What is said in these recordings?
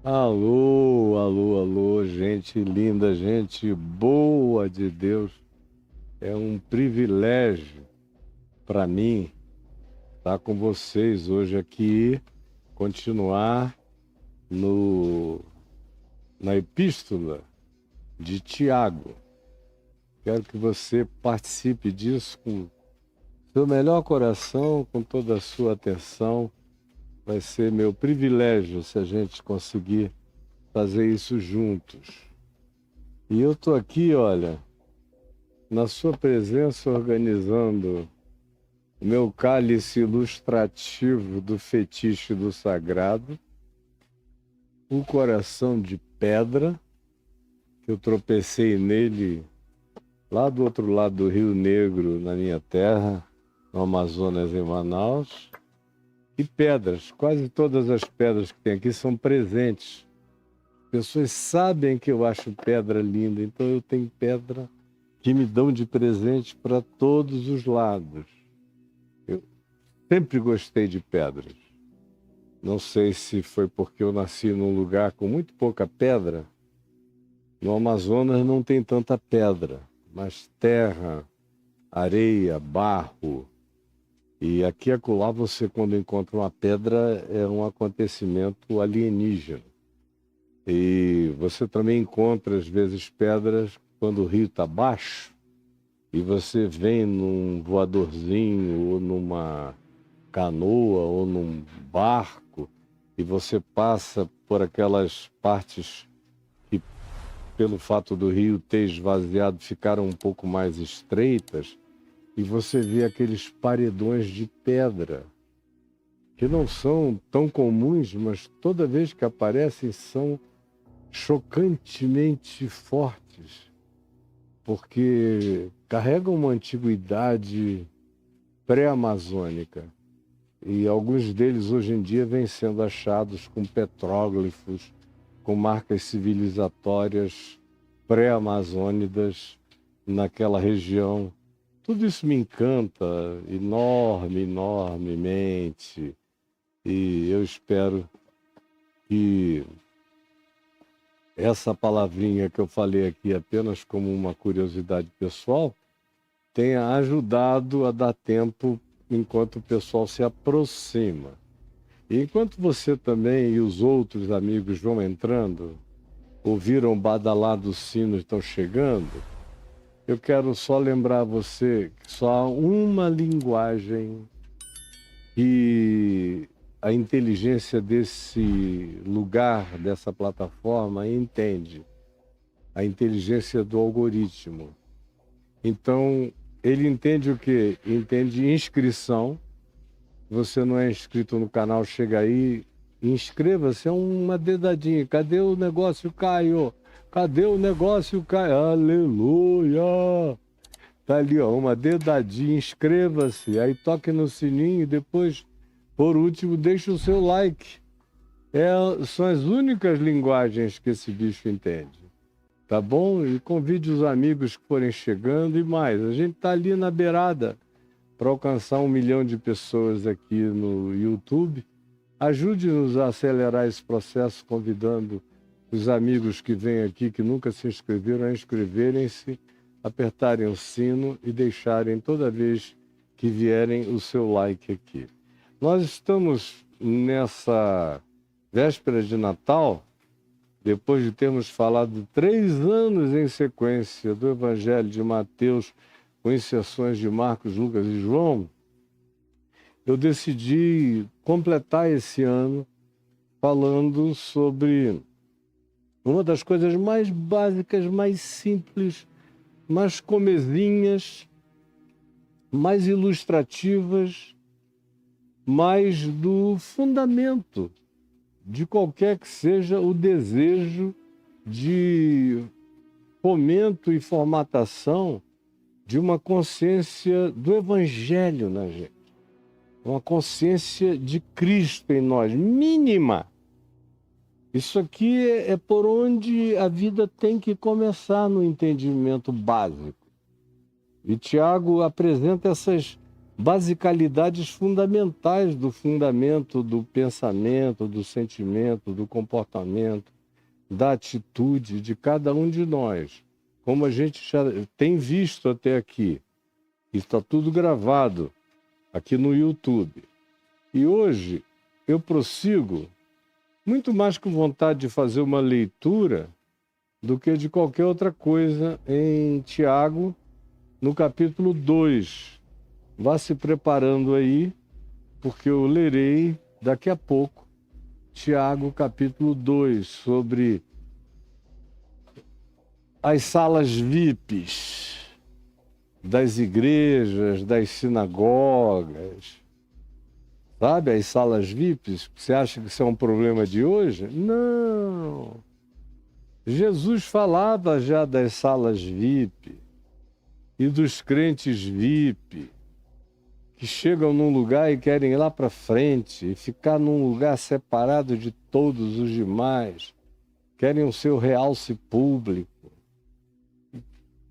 Alô, alô, alô, gente linda, gente boa de Deus. É um privilégio para mim estar com vocês hoje aqui, continuar no, na epístola de Tiago. Quero que você participe disso com seu melhor coração, com toda a sua atenção. Vai ser meu privilégio se a gente conseguir fazer isso juntos. E eu estou aqui, olha, na sua presença, organizando o meu cálice ilustrativo do fetiche do sagrado, o coração de pedra, que eu tropecei nele lá do outro lado do Rio Negro, na minha terra, no Amazonas, em Manaus, e pedras. Quase todas as pedras que tem aqui são presentes. Pessoas sabem que eu acho pedra linda, então eu tenho pedra que me dão de presente para todos os lados. Eu sempre gostei de pedras. Não sei se foi porque eu nasci num lugar com muito pouca pedra. No Amazonas não tem tanta pedra, mas terra, areia, barro. E aqui e acolá você, quando encontra uma pedra, é um acontecimento alienígena. E você também encontra, às vezes, pedras quando o rio está baixo e você vem num voadorzinho ou numa canoa ou num barco e você passa por aquelas partes que, pelo fato do rio ter esvaziado, ficaram um pouco mais estreitas e você vê aqueles paredões de pedra que não são tão comuns, mas toda vez que aparecem são chocantemente fortes, porque carregam uma antiguidade pré-amazônica. E alguns deles hoje em dia vêm sendo achados com petróglifos, com marcas civilizatórias pré-amazônidas naquela região. Tudo isso me encanta enormemente. E eu espero que essa palavrinha que eu falei aqui apenas como uma curiosidade pessoal tenha ajudado a dar tempo enquanto o pessoal se aproxima. E enquanto você também e os outros amigos vão entrando, ouviram o badalar dos sinos estão chegando, eu quero só lembrar você que só há uma linguagem que a inteligência desse lugar, dessa plataforma, entende. A inteligência do algoritmo. Então, ele entende o quê? Entende inscrição. Você não é inscrito no canal, chega aí, inscreva-se, é uma dedadinha. Cadê o negócio, Caio? Cadê o negócio, Caio? Aleluia! Tá ali, ó, uma dedadinha, inscreva-se, aí toque no sininho e depois, por último, deixe o seu like. São as únicas linguagens que esse bicho entende. Tá bom? E convide os amigos que forem chegando e mais. A gente tá ali na beirada para alcançar 1 milhão de pessoas aqui no YouTube. Ajude-nos a acelerar esse processo, convidando os amigos que vêm aqui, que nunca se inscreveram, a inscreverem-se, apertarem o sino e deixarem toda vez que vierem o seu like aqui. Nós estamos nessa véspera de Natal, depois de termos falado 3 anos em sequência do Evangelho de Mateus, com inserções de Marcos, Lucas e João, eu decidi completar esse ano falando sobre uma das coisas mais básicas, mais simples, mais comezinhas, mais ilustrativas, mais do fundamento de qualquer que seja o desejo de fomento e formatação de uma consciência do Evangelho na gente. Uma consciência de Cristo em nós, mínima. Isso aqui é por onde a vida tem que começar no entendimento básico. E Tiago apresenta essas basicalidades fundamentais do fundamento do pensamento, do sentimento, do comportamento, da atitude de cada um de nós. Como a gente já tem visto até aqui, está tudo gravado aqui no YouTube. E hoje eu prossigo muito mais com vontade de fazer uma leitura do que de qualquer outra coisa em Tiago, no capítulo 2. Vá se preparando aí, porque eu lerei daqui a pouco Tiago, capítulo 2, sobre as salas VIPs das igrejas, das sinagogas. Sabe, as salas VIPs? Você acha que isso é um problema de hoje? Não. Jesus falava já das salas VIP e dos crentes VIP que chegam num lugar e querem ir lá para frente e ficar num lugar separado de todos os demais, querem o seu realce público.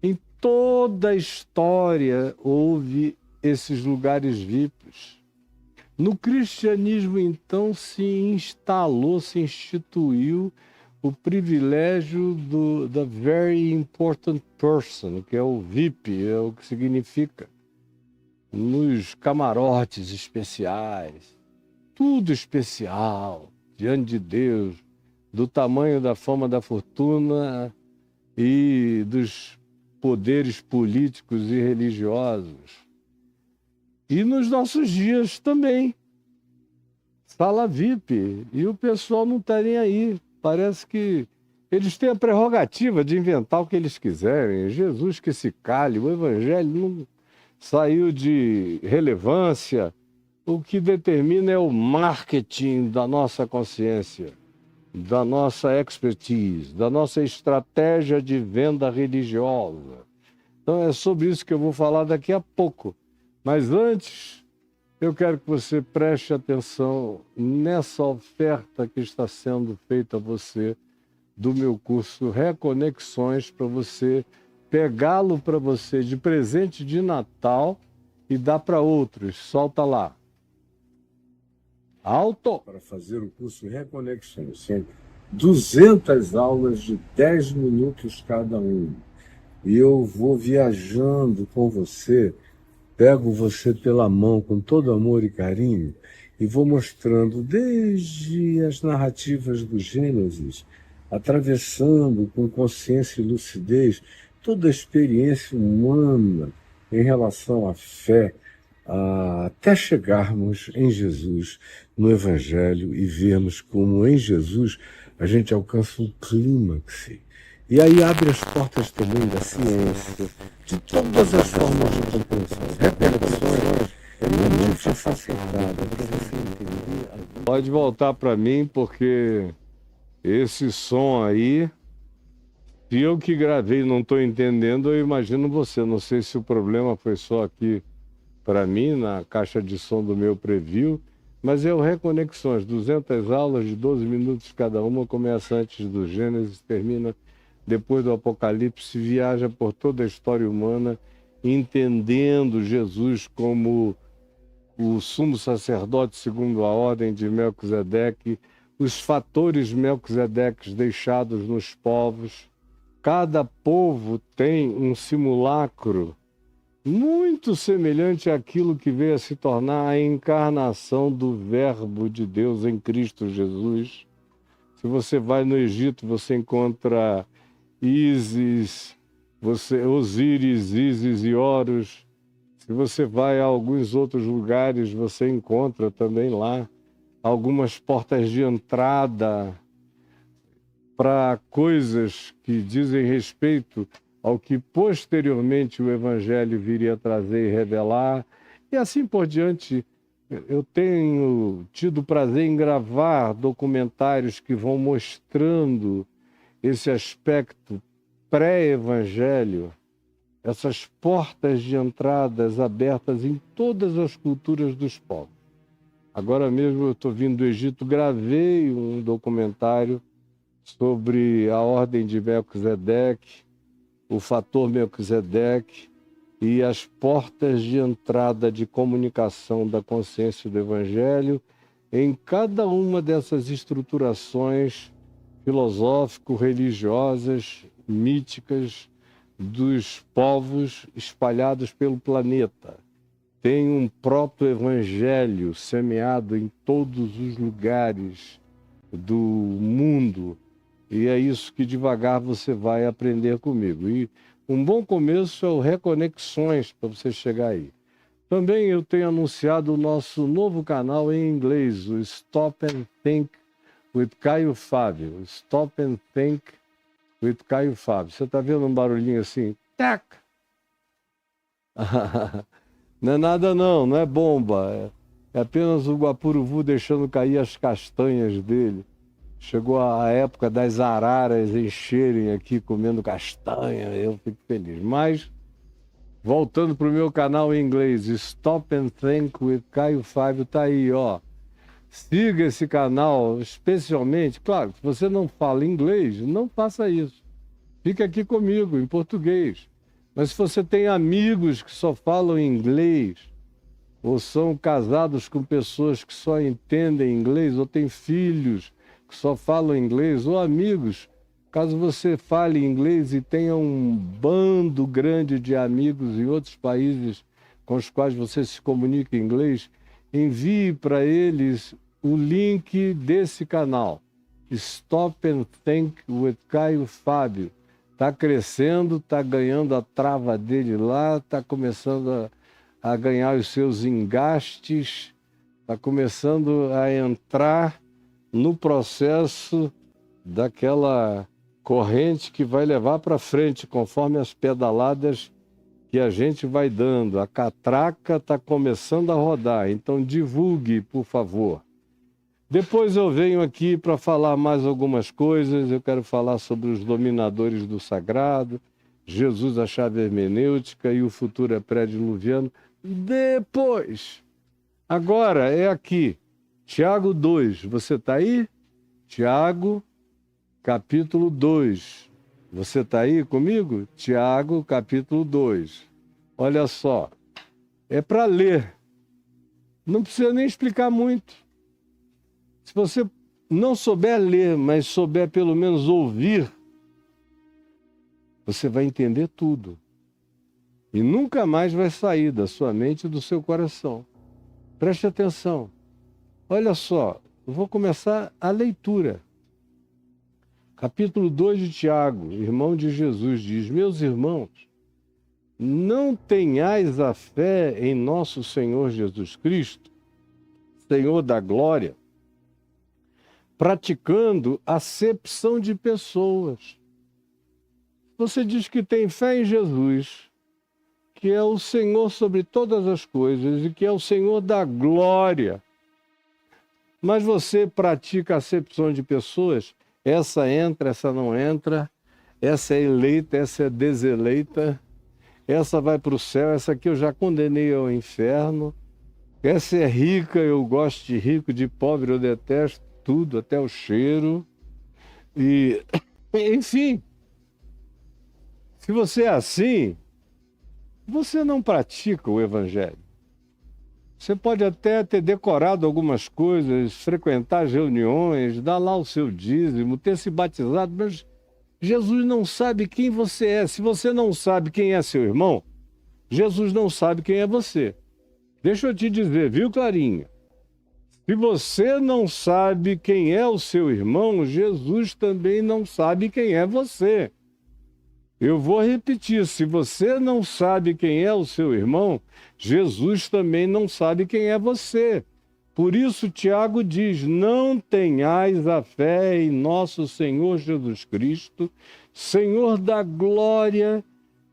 Em toda a história houve esses lugares VIPs. No cristianismo, então, se instalou, se instituiu o privilégio da very important person, que é o VIP, é o que significa. Nos camarotes especiais, tudo especial, diante de Deus, do tamanho da fama, da fortuna e dos poderes políticos e religiosos. E nos nossos dias também, sala VIP, e o pessoal não está nem aí. Parece que eles têm a prerrogativa de inventar o que eles quiserem. Jesus que se cale, o evangelho não saiu de relevância. O que determina é o marketing da nossa consciência, da nossa expertise, da nossa estratégia de venda religiosa. Então é sobre isso que eu vou falar daqui a pouco. Mas antes, eu quero que você preste atenção nessa oferta que está sendo feita a você do meu curso Reconexões, para você pegá-lo para você de presente de Natal e dar para outros. Solta lá. Alto! Para fazer o curso Reconexões, são 200 aulas de 10 minutos cada um. E eu vou viajando com você, pego você pela mão com todo amor e carinho e vou mostrando desde as narrativas do Gênesis, atravessando com consciência e lucidez toda a experiência humana em relação à fé, até chegarmos em Jesus, no Evangelho, e vermos como em Jesus a gente alcança um clímax. E aí abre as portas também da ciência, de todas as formas de compreensão. Repercussões é muito facetada para você entender. Pode voltar para mim, porque esse som aí, se eu que gravei não estou entendendo, eu imagino você. Não sei se o problema foi só aqui para mim, na caixa de som do meu preview, mas é o Reconexões, 200 aulas de 12 minutos cada uma, começa antes do Gênesis, termina depois do Apocalipse, viaja por toda a história humana, entendendo Jesus como o sumo sacerdote segundo a ordem de Melquisedeque, os fatores Melquisedeques deixados nos povos. Cada povo tem um simulacro muito semelhante àquilo que veio a se tornar a encarnação do Verbo de Deus em Cristo Jesus. Se você vai no Egito, você encontra Ísis, Osíris, Ísis e Horus. Se você vai a alguns outros lugares, você encontra também lá algumas portas de entrada para coisas que dizem respeito ao que posteriormente o Evangelho viria a trazer e revelar, e assim por diante. Eu tenho tido prazer em gravar documentários que vão mostrando esse aspecto pré-evangelho, essas portas de entradas abertas em todas as culturas dos povos. Agora mesmo eu estou vindo do Egito, gravei um documentário sobre a ordem de Melquisedeque, o fator Melquisedeque, e as portas de entrada de comunicação da consciência do Evangelho em cada uma dessas estruturações filosófico-religiosas, míticas, dos povos espalhados pelo planeta. Tem um proto-evangelho semeado em todos os lugares do mundo. E é isso que devagar você vai aprender comigo. E um bom começo é o Reconexões, para você chegar aí. Também eu tenho anunciado o nosso novo canal em inglês, o Stop and Think with Caio Fábio. Stop and Think with Caio Fábio. Você está vendo um barulhinho assim? Tac! Não é nada não, não é bomba. É apenas o Guapuruvu deixando cair as castanhas dele. Chegou a época das araras encherem aqui comendo castanha, eu fico feliz. Mas, voltando para o meu canal em inglês, Stop and Think with Caio Fábio, tá aí, ó. Siga esse canal, especialmente, claro, se você não fala inglês, não faça isso. Fique aqui comigo, em português. Mas se você tem amigos que só falam inglês, ou são casados com pessoas que só entendem inglês, ou tem filhos que só falam inglês, ou amigos, caso você fale inglês e tenha um bando grande de amigos em outros países com os quais você se comunica em inglês, envie para eles o link desse canal, Stop and Think with Caio Fábio. Está crescendo, está ganhando a trava dele lá, está começando a ganhar os seus engastes, está começando a entrar no processo daquela corrente que vai levar para frente, conforme as pedaladas que a gente vai dando. A catraca está começando a rodar, então divulgue, por favor. Depois eu venho aqui para falar mais algumas coisas. Eu quero falar sobre os dominadores do sagrado, Jesus, a chave hermenêutica e o futuro é pré-diluviano. Depois, agora é aqui, Tiago 2. Você está aí? Tiago, capítulo 2. Você está aí comigo? Tiago, capítulo 2. Olha só, é para ler. Não precisa nem explicar muito. Se você não souber ler, mas souber pelo menos ouvir, você vai entender tudo. E nunca mais vai sair da sua mente e do seu coração. Preste atenção. Olha só, eu vou começar a leitura. Capítulo 2 de Tiago, irmão de Jesus, diz: meus irmãos, não tenhais a fé em nosso Senhor Jesus Cristo, Senhor da glória, praticando acepção de pessoas. Você diz que tem fé em Jesus, que é o Senhor sobre todas as coisas e que é o Senhor da glória. Mas você pratica acepção de pessoas, essa entra, essa não entra, essa é eleita, essa é deseleita, essa vai para o céu, essa aqui eu já condenei ao inferno, essa é rica, eu gosto de rico, de pobre eu detesto tudo, até o cheiro. E, enfim, se você é assim, você não pratica o Evangelho. Você pode até ter decorado algumas coisas, frequentar as reuniões, dar lá o seu dízimo, ter se batizado, mas Jesus não sabe quem você é. Se você não sabe quem é seu irmão, Jesus não sabe quem é você. Deixa eu te dizer, viu, Clarinha? Se você não sabe quem é o seu irmão, Jesus também não sabe quem é você. Eu vou repetir, se você não sabe quem é o seu irmão, Jesus também não sabe quem é você. Por isso, Tiago diz: não tenhais a fé em nosso Senhor Jesus Cristo, Senhor da glória,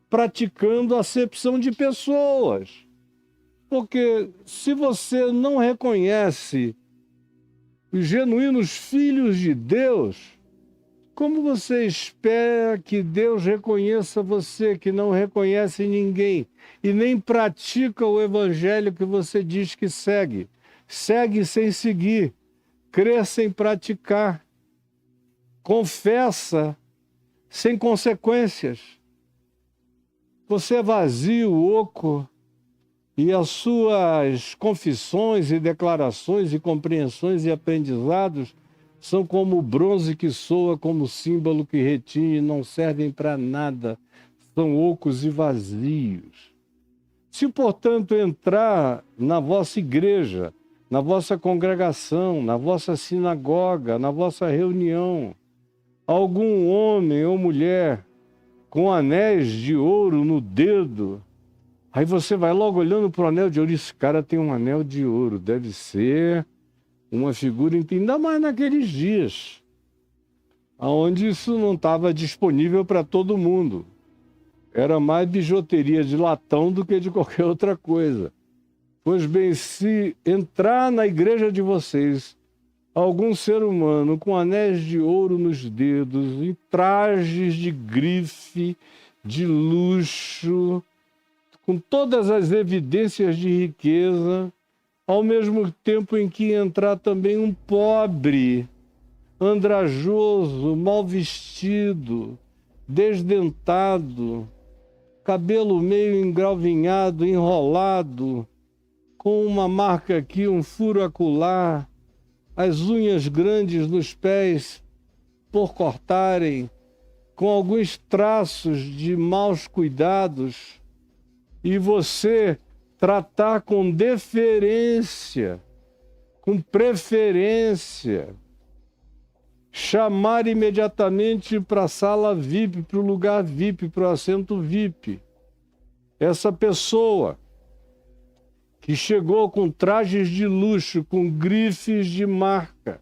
praticando acepção de pessoas. Porque se você não reconhece os genuínos filhos de Deus, como você espera que Deus reconheça você, que não reconhece ninguém e nem pratica o evangelho que você diz que segue? Segue sem seguir, crê sem praticar, confessa sem consequências. Você é vazio, oco, e as suas confissões e declarações e compreensões e aprendizados são como o bronze que soa, como símbolo que retine, não servem para nada, são ocos e vazios. Se, portanto, entrar na vossa igreja, na vossa congregação, na vossa sinagoga, na vossa reunião, algum homem ou mulher com anéis de ouro no dedo, aí você vai logo olhando para o anel de ouro, esse cara tem um anel de ouro, deve ser uma figura, ainda mais naqueles dias, onde isso não estava disponível para todo mundo. Era mais bijuteria de latão do que de qualquer outra coisa. Pois bem, se entrar na igreja de vocês algum ser humano com anéis de ouro nos dedos, em trajes de grife, de luxo, com todas as evidências de riqueza, ao mesmo tempo em que entrar também um pobre, andrajoso, mal vestido, desdentado, cabelo meio engalvinhado, enrolado, com uma marca aqui, um furo acolá, as unhas grandes nos pés por cortarem, com alguns traços de maus cuidados, e você tratar com deferência, com preferência, chamar imediatamente para a sala VIP, para o lugar VIP, para o assento VIP. Essa pessoa que chegou com trajes de luxo, com grifes de marca,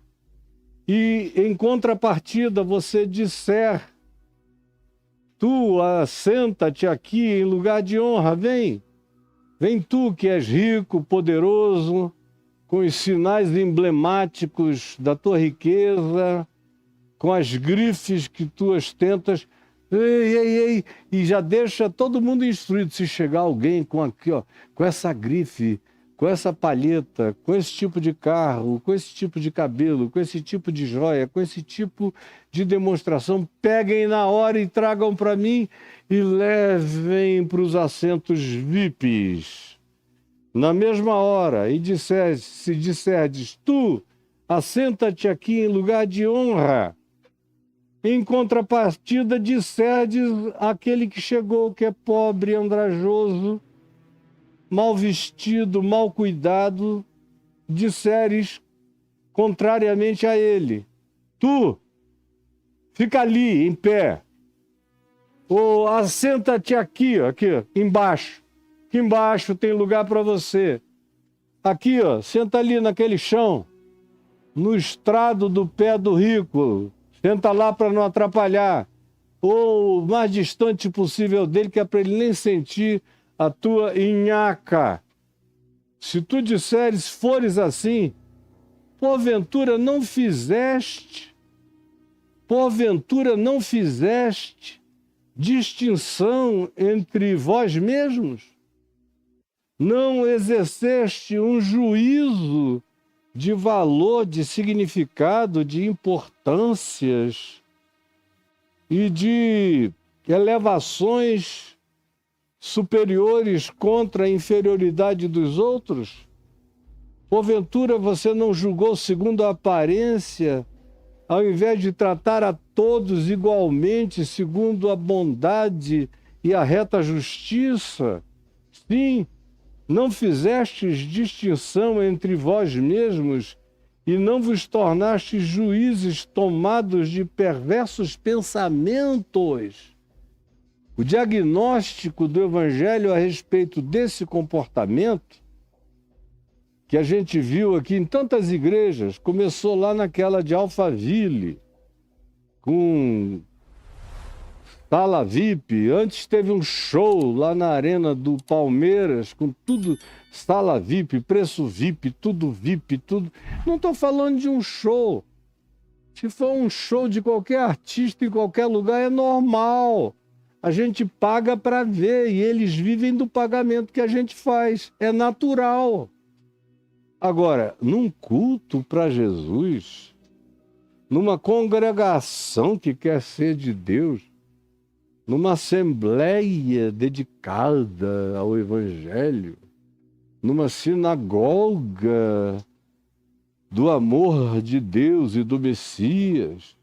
e em contrapartida você disser: tu assenta-te aqui em lugar de honra, vem tu que és rico, poderoso, com os sinais emblemáticos da tua riqueza, com as grifes que tu ostentas, ei, e já deixa todo mundo instruído. Se chegar alguém com aqui, ó, com essa grife, com essa palheta, com esse tipo de carro, com esse tipo de cabelo, com esse tipo de joia, com esse tipo de demonstração, peguem na hora e tragam para mim e levem para os assentos VIPs. Na mesma hora, e se disserdes, tu, assenta-te aqui em lugar de honra, em contrapartida, disserdes aquele que chegou, que é pobre, andrajoso, mal vestido, mal cuidado, disseres contrariamente a ele: tu, fica ali, em pé, ou assenta-te aqui, embaixo. Aqui embaixo tem lugar para você. Aqui, ó, senta ali naquele chão, no estrado do pé do rico. Senta lá para não atrapalhar. Ou o mais distante possível dele, que é para ele nem sentir a tua nhaca. Se tu disseres, fores assim, porventura não fizeste distinção entre vós mesmos? Não exerceste um juízo de valor, de significado, de importâncias e de elevações superiores contra a inferioridade dos outros? Porventura você não julgou segundo a aparência, ao invés de tratar a todos igualmente, segundo a bondade e a reta justiça? Sim, não fizestes distinção entre vós mesmos e não vos tornastes juízes tomados de perversos pensamentos. O diagnóstico do Evangelho a respeito desse comportamento, que a gente viu aqui em tantas igrejas, começou lá naquela de Alphaville, com sala VIP. Antes teve um show lá na Arena do Palmeiras, com tudo, sala VIP, preço VIP, tudo. Não estou falando de um show. Se for um show de qualquer artista em qualquer lugar, é normal. A gente paga para ver e eles vivem do pagamento que a gente faz. É natural. Agora, num culto para Jesus, numa congregação que quer ser de Deus, numa assembleia dedicada ao Evangelho, numa sinagoga do amor de Deus e do Messias,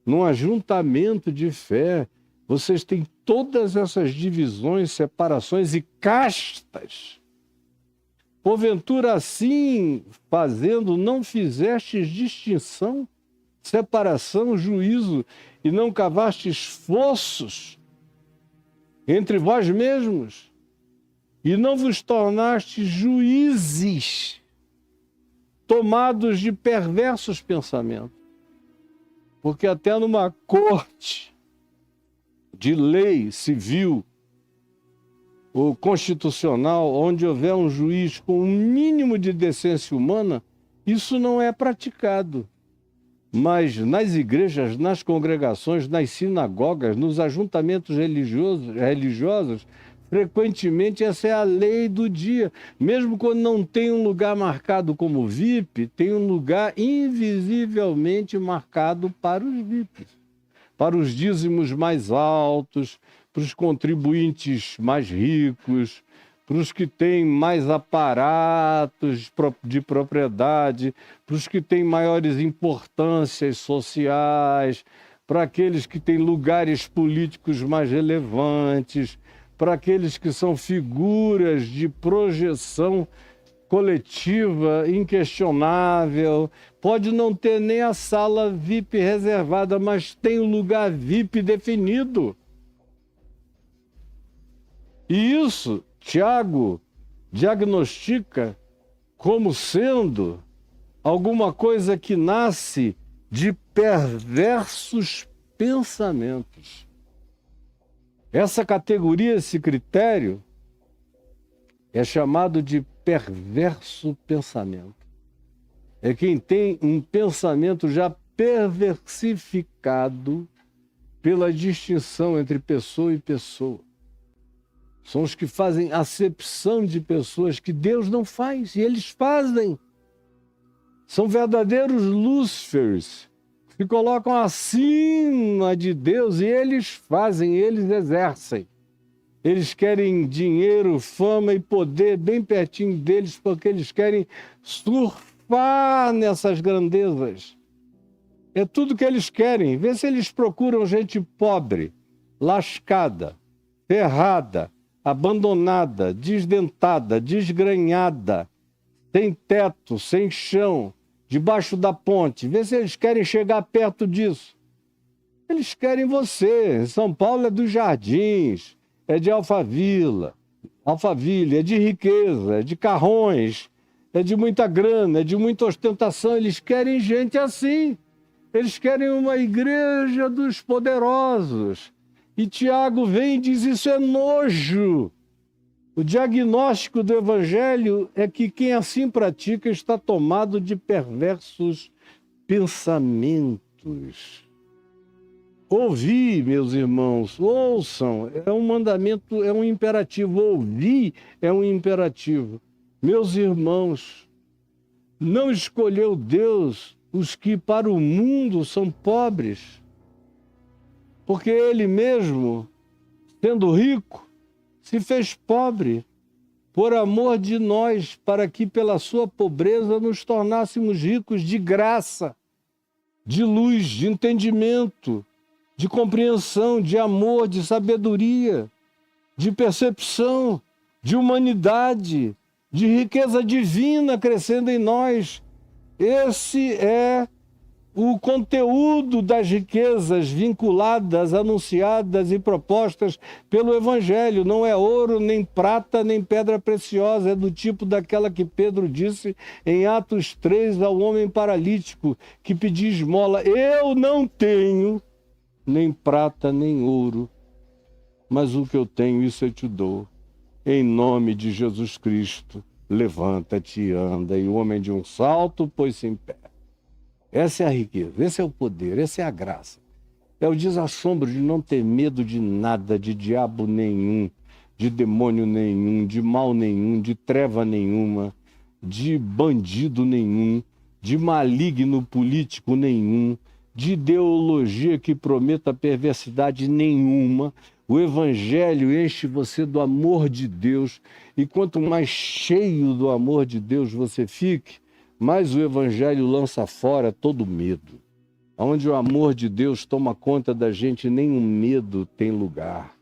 num ajuntamento de fé, vocês têm todas essas divisões, separações e castas. Porventura assim, fazendo, não fizestes distinção, separação, juízo, e não cavastes fossos entre vós mesmos, e não vos tornastes juízes, tomados de perversos pensamentos. Porque até numa corte de lei civil ou constitucional, onde houver um juiz com um mínimo de decência humana, isso não é praticado. Mas nas igrejas, nas congregações, nas sinagogas, nos ajuntamentos religiosos, frequentemente essa é a lei do dia. Mesmo quando não tem um lugar marcado como VIP, tem um lugar invisivelmente marcado para os VIPs, para os dízimos mais altos, para os contribuintes mais ricos, para os que têm mais aparatos de propriedade, para os que têm maiores importâncias sociais, para aqueles que têm lugares políticos mais relevantes, para aqueles que são figuras de projeção coletiva inquestionável. Pode não ter nem a sala VIP reservada, mas tem o lugar VIP definido. E isso, Tiago diagnostica como sendo alguma coisa que nasce de perversos pensamentos. Essa categoria, esse critério, é chamado de perverso pensamento. É quem tem um pensamento já perversificado pela distinção entre pessoa e pessoa. São os que fazem acepção de pessoas que Deus não faz, e eles fazem. São verdadeiros Lúcifers, se colocam acima de Deus e eles fazem, eles exercem. Eles querem dinheiro, fama e poder bem pertinho deles, porque eles querem surfar nessas grandezas. É tudo que eles querem. Vê se eles procuram gente pobre, lascada, ferrada, abandonada, desdentada, desgrenhada, sem teto, sem chão, debaixo da ponte. Vê se eles querem chegar perto disso. Eles querem você. São Paulo é dos Jardins, é de Alphaville, é de riqueza, é de carrões, é de muita grana, é de muita ostentação. Eles querem gente assim. Eles querem uma igreja dos poderosos. E Tiago vem e diz, isso é nojo. O diagnóstico do Evangelho é que quem assim pratica está tomado de perversos pensamentos. Ouvi, meus irmãos, ouçam, é um mandamento, é um imperativo. Ouvir é um imperativo. Meus irmãos, não escolheu Deus os que para o mundo são pobres, porque Ele mesmo, sendo rico, se fez pobre por amor de nós, para que pela sua pobreza nos tornássemos ricos de graça, de luz, de entendimento, de compreensão, de amor, de sabedoria, de percepção, de humanidade, de riqueza divina crescendo em nós. Esse é o conteúdo das riquezas vinculadas, anunciadas e propostas pelo Evangelho. Não é ouro, nem prata, nem pedra preciosa. É do tipo daquela que Pedro disse em Atos 3 ao homem paralítico que pedia esmola. Eu não tenho nem prata, nem ouro, mas o que eu tenho, isso eu te dou. Em nome de Jesus Cristo, levanta-te e anda. E o homem de um salto pôs-se em pé. Essa é a riqueza, esse é o poder, essa é a graça. É o desassombro de não ter medo de nada, de diabo nenhum, de demônio nenhum, de mal nenhum, de treva nenhuma, de bandido nenhum, de maligno político nenhum, de ideologia que prometa perversidade nenhuma. O Evangelho enche você do amor de Deus, e quanto mais cheio do amor de Deus você fique, mais o Evangelho lança fora todo medo. Onde o amor de Deus toma conta da gente, nenhum medo tem lugar.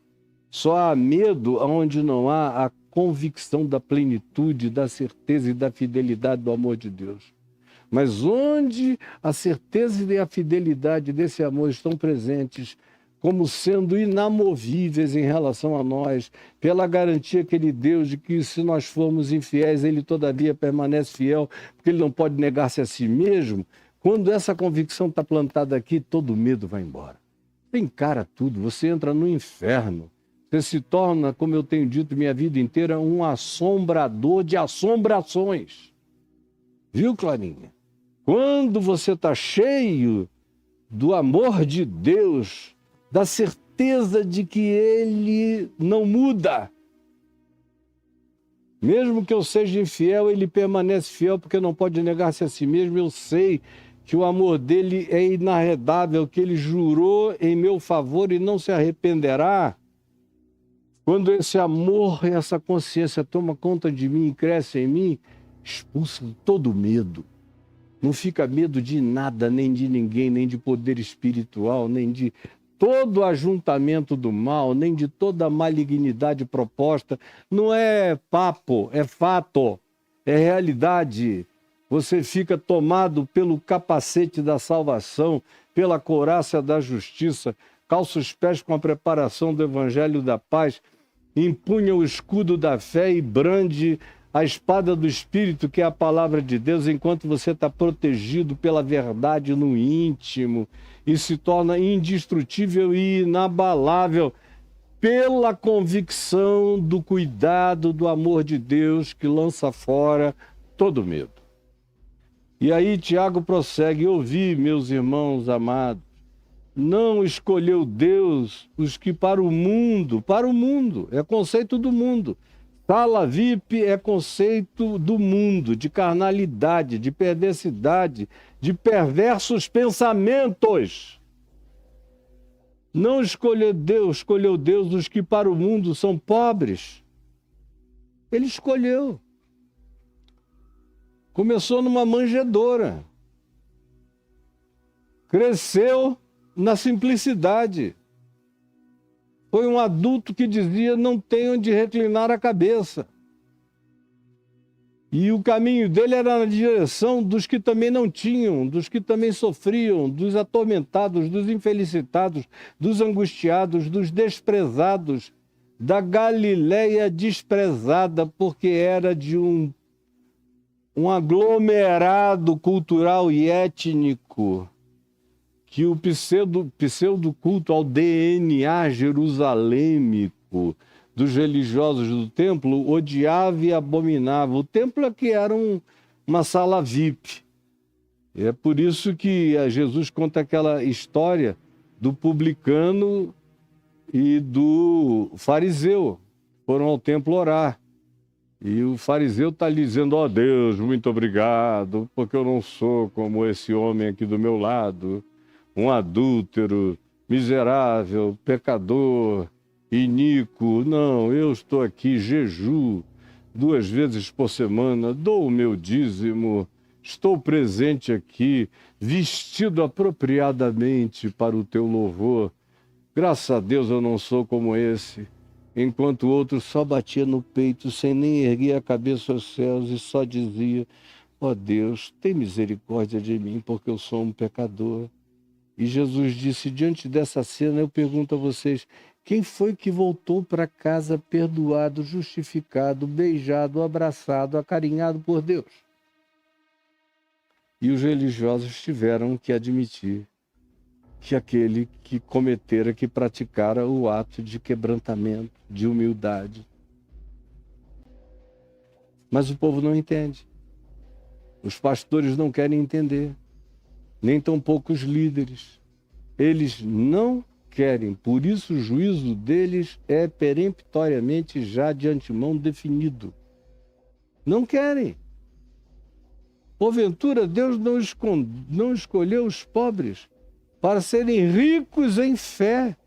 Só há medo onde não há a convicção da plenitude, da certeza e da fidelidade do amor de Deus. Mas onde a certeza e a fidelidade desse amor estão presentes, como sendo inamovíveis em relação a nós, pela garantia que Ele deu de que se nós formos infiéis, Ele todavia permanece fiel, porque Ele não pode negar-se a si mesmo. Quando essa convicção está plantada aqui, todo medo vai embora. Você encara tudo, você entra no inferno. Você se torna, como eu tenho dito minha vida inteira, um assombrador de assombrações. Viu, Clarinha? Quando você está cheio do amor de Deus, da certeza de que Ele não muda. Mesmo que eu seja infiel, Ele permanece fiel porque não pode negar-se a si mesmo. Eu sei que o amor dele é inarredável, que Ele jurou em meu favor e não se arrependerá. Quando esse amor e essa consciência toma conta de mim e cresce em mim, expulsa todo medo. Não fica medo de nada, nem de ninguém, nem de poder espiritual, nem de todo ajuntamento do mal, nem de toda a malignidade proposta. Não é papo, é fato, é realidade. Você fica tomado pelo capacete da salvação, pela couraça da justiça, calça os pés com a preparação do evangelho da paz, empunha o escudo da fé e brande a espada do Espírito, que é a palavra de Deus, enquanto você está protegido pela verdade no íntimo e se torna indestrutível e inabalável pela convicção do cuidado, do amor de Deus que lança fora todo medo. E aí Tiago prossegue: ouvi, meus irmãos amados, não escolheu Deus os que para o mundo, é conceito do mundo. Sala VIP é conceito do mundo, de carnalidade, de perversidade, de perversos pensamentos. Não escolheu Deus os que para o mundo são pobres. Ele escolheu. Começou numa manjedoura. Cresceu na simplicidade. Foi um adulto que dizia: não tem onde reclinar a cabeça. E o caminho dele era na direção dos que também não tinham, dos que também sofriam, dos atormentados, dos infelicitados, dos angustiados, dos desprezados, da Galileia desprezada, porque era de um aglomerado cultural e étnico, que o pseudo-culto ao DNA jerusalêmico dos religiosos do templo odiava e abominava. O templo é que era uma sala VIP. E é por isso que Jesus conta aquela história do publicano e do fariseu. Foram ao templo orar. E o fariseu está lhe dizendo: ó Deus, muito obrigado, porque eu não sou como esse homem aqui do meu lado, um adúltero, miserável, pecador, iníquo. Não, eu estou aqui, jejuo 2 vezes por semana, dou o meu dízimo, estou presente aqui, vestido apropriadamente para o teu louvor. Graças a Deus eu não sou como esse, enquanto o outro só batia no peito, sem nem erguer a cabeça aos céus, e só dizia: ó Deus, tem misericórdia de mim, porque eu sou um pecador. E Jesus disse: diante dessa cena, eu pergunto a vocês, quem foi que voltou para casa perdoado, justificado, beijado, abraçado, acarinhado por Deus? E os religiosos tiveram que admitir que aquele que cometera, que praticara o ato de quebrantamento, de humildade. Mas o povo não entende. Os pastores não querem entender. Nem tampouco os líderes. Eles não querem, por isso o juízo deles é peremptoriamente já de antemão definido. Não querem. Porventura, Deus não escolheu os pobres para serem ricos em fé,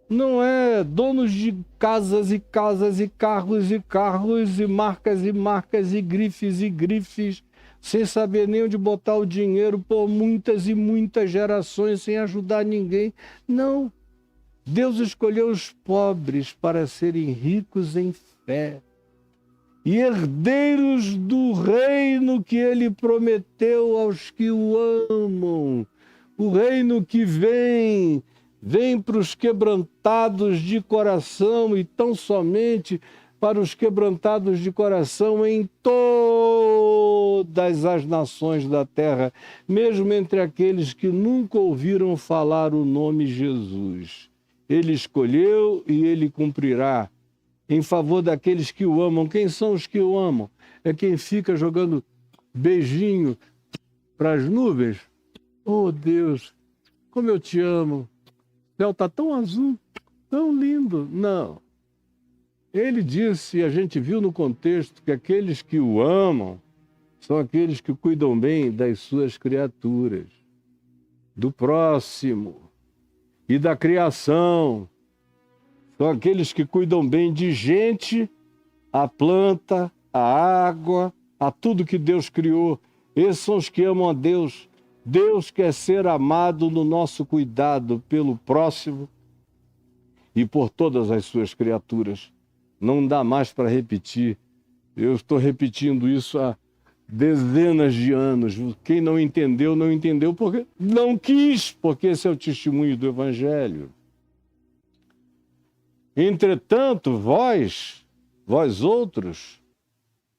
não é donos de casas e casas e carros e carros e marcas e grifes, sem saber nem onde botar o dinheiro por muitas e muitas gerações, sem ajudar ninguém. Não. Deus escolheu os pobres para serem ricos em fé e herdeiros do reino que ele prometeu aos que o amam. O reino que vem para os quebrantados de coração, e tão somente para os quebrantados de coração em todas as nações da terra, mesmo entre aqueles que nunca ouviram falar o nome Jesus. Ele escolheu e ele cumprirá em favor daqueles que o amam. Quem são os que o amam? É quem fica jogando beijinho para as nuvens. Oh, Deus, como eu te amo. O céu está tão azul, tão lindo. Não. Ele disse, e a gente viu no contexto, que aqueles que o amam são aqueles que cuidam bem das suas criaturas, do próximo e da criação. São aqueles que cuidam bem de gente, a planta, a água, a tudo que Deus criou. Esses são os que amam a Deus. Deus quer ser amado no nosso cuidado pelo próximo e por todas as suas criaturas. Não dá mais para repetir. Eu estou repetindo isso há dezenas de anos. Quem não entendeu, não entendeu porque não quis, porque esse é o testemunho do Evangelho. Entretanto, vós outros,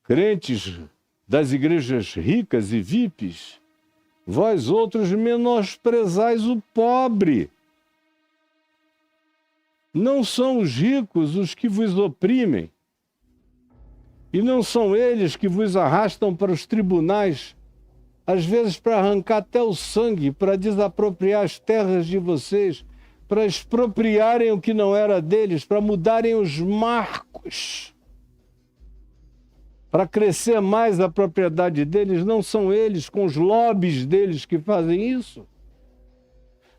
crentes das igrejas ricas e VIPs, vós outros menosprezais o pobre. Não são os ricos os que vos oprimem, e não são eles que vos arrastam para os tribunais, às vezes para arrancar até o sangue, para desapropriar as terras de vocês, para expropriarem o que não era deles, para mudarem os marcos, para crescer mais a propriedade deles. Não são eles, com os lobbies deles, que fazem isso.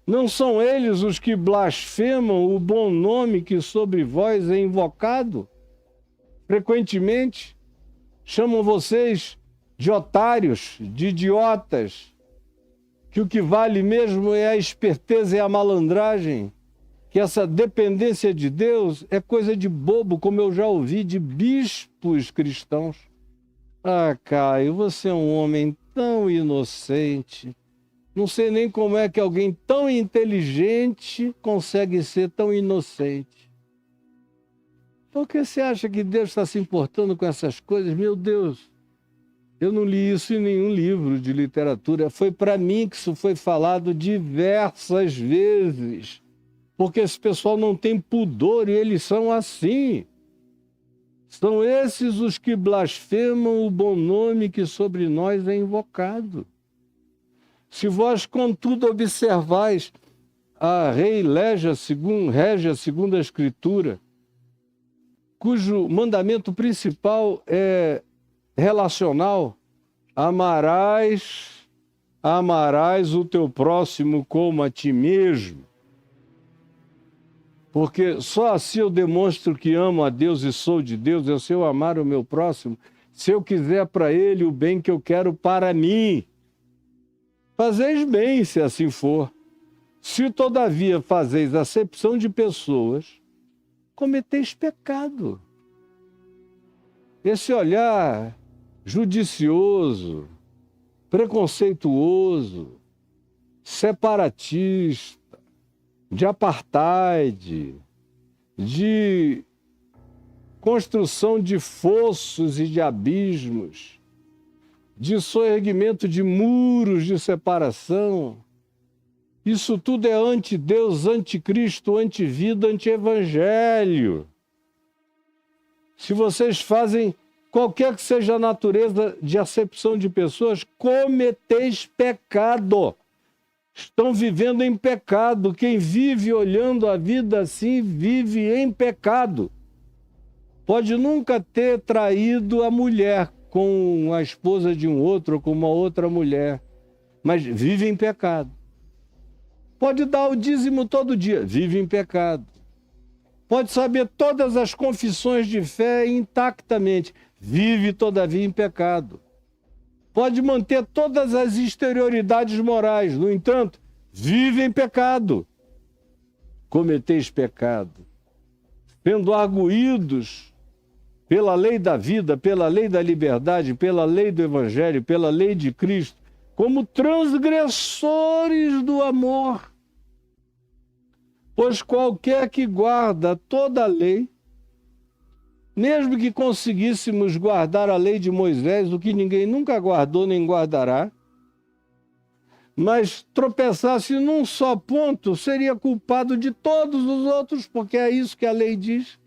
Não são eles os que blasfemam o bom nome que sobre vós é invocado. Frequentemente, chamam vocês de otários, de idiotas, que o que vale mesmo é a esperteza e a malandragem, que essa dependência de Deus é coisa de bobo, como eu já ouvi de bispos cristãos. Ah, Caio, você é um homem tão inocente. Não sei nem como é que alguém tão inteligente consegue ser tão inocente. Por que você acha que Deus está se importando com essas coisas? Meu Deus, eu não li isso em nenhum livro de literatura. Foi para mim que isso foi falado diversas vezes. Porque esse pessoal não tem pudor e eles são assim. São esses os que blasfemam o bom nome que sobre nós é invocado. Se vós, contudo, observais a rege segundo a Escritura, cujo mandamento principal é relacional, amarás o teu próximo como a ti mesmo. Porque só assim eu demonstro que amo a Deus e sou de Deus, é se eu amar o meu próximo, se eu quiser para ele o bem que eu quero para mim. Fazeis bem, se assim for. Se, todavia, fazeis acepção de pessoas, cometeis pecado. Esse olhar judicioso, preconceituoso, separatista, de apartheid, de construção de fossos e de abismos, de soerguimento de muros de separação. Isso tudo é anti-Deus, anticristo, antivida, anti-evangelho. Se vocês fazem qualquer que seja a natureza de acepção de pessoas, cometeis pecado. Estão vivendo em pecado. Quem vive olhando a vida assim, vive em pecado. Pode nunca ter traído a mulher com a esposa de um outro ou com uma outra mulher, mas vive em pecado. Pode dar o dízimo todo dia, vive em pecado. pode saber todas as confissões de fé intactamente, vive todavia em pecado. Pode manter todas as exterioridades morais, no entanto, vive em pecado. Cometeis pecado, sendo arguídos pela lei da vida, pela lei da liberdade, pela lei do Evangelho, pela lei de Cristo, como transgressores do amor. Pois qualquer que guarda toda a lei, mesmo que conseguíssemos guardar a lei de Moisés, o que ninguém nunca guardou nem guardará, mas tropeçasse num só ponto, seria culpado de todos os outros, porque é isso que a lei diz.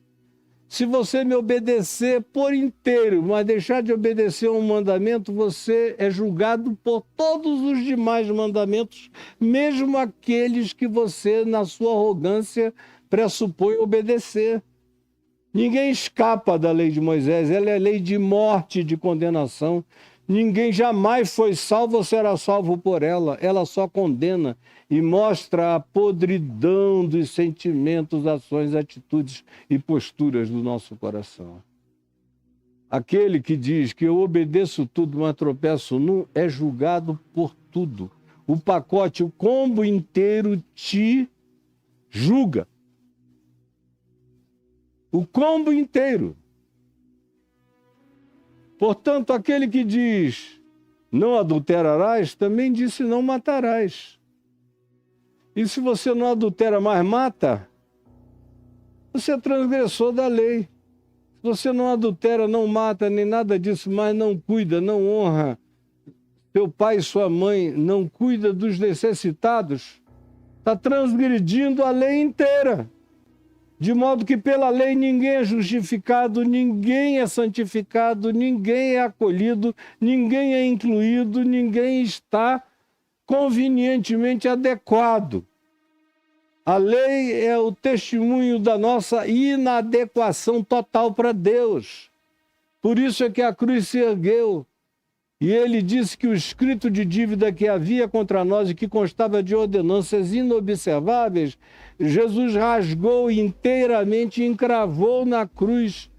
Se você me obedecer por inteiro, mas deixar de obedecer um mandamento, você é julgado por todos os demais mandamentos, mesmo aqueles que você, na sua arrogância, pressupõe obedecer. Ninguém escapa da lei de Moisés, ela é lei de morte e de condenação. Ninguém jamais foi salvo ou será salvo por ela. Ela só condena e mostra a podridão dos sentimentos, ações, atitudes e posturas do nosso coração. Aquele que diz que eu obedeço tudo, mas tropeço num, é julgado por tudo. O pacote, o combo inteiro te julga. O combo inteiro. Portanto, aquele que diz não adulterarás, também disse não matarás. E se você não adultera, mas mata, você é transgressor da lei. Se você não adultera, não mata, nem nada disso, mas não cuida, não honra seu pai e sua mãe, não cuida dos necessitados, está transgredindo a lei inteira. De modo que pela lei ninguém é justificado, ninguém é santificado, ninguém é acolhido, ninguém é incluído, ninguém está convenientemente adequado. A lei é o testemunho da nossa inadequação total para Deus. Por isso é que a cruz se ergueu. E ele disse que o escrito de dívida que havia contra nós e que constava de ordenanças inobserváveis, Jesus rasgou inteiramente e encravou na cruz,